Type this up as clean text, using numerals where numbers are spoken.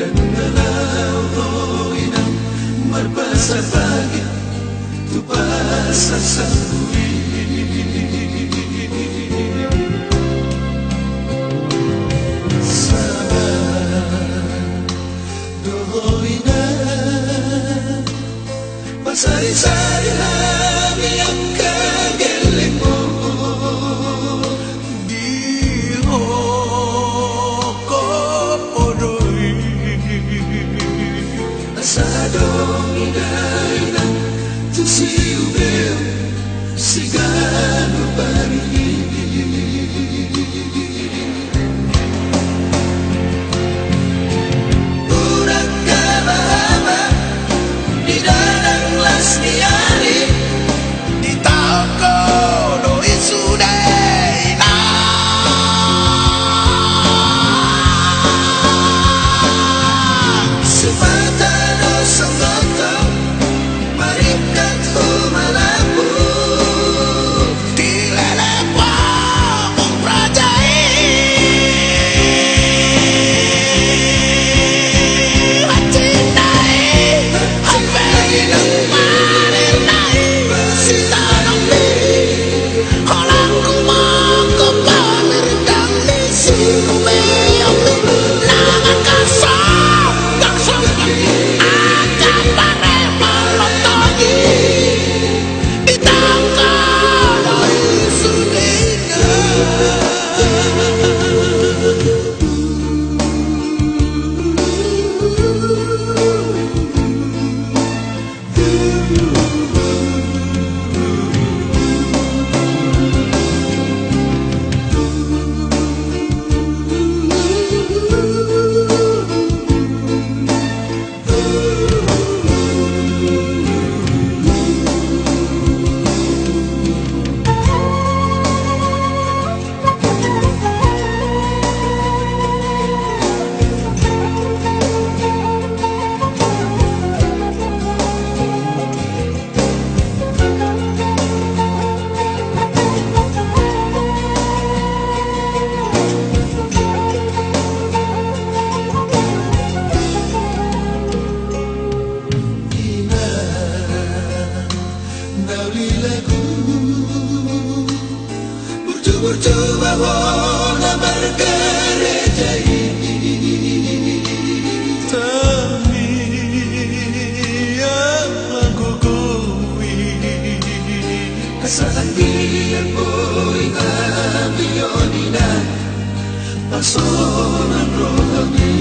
Dan nalau inang marpasa pagi tu pasa sangui sabar doina pasari-sari hari yang kagelemo Sadong ina tu siubel sigano bari urak kabahama di dadang lasniari di toko doi sudaina sepatah Sanggata marikat humalapu dilelepwa memperajai wacinai hamberi nemarinai sitanambi holangku mengkepamir dan disume nangan kasar tak sempat Bercoba bona bergereja ini tapi yang aku kui kesalahan dia boy ambil nina pasonan rohani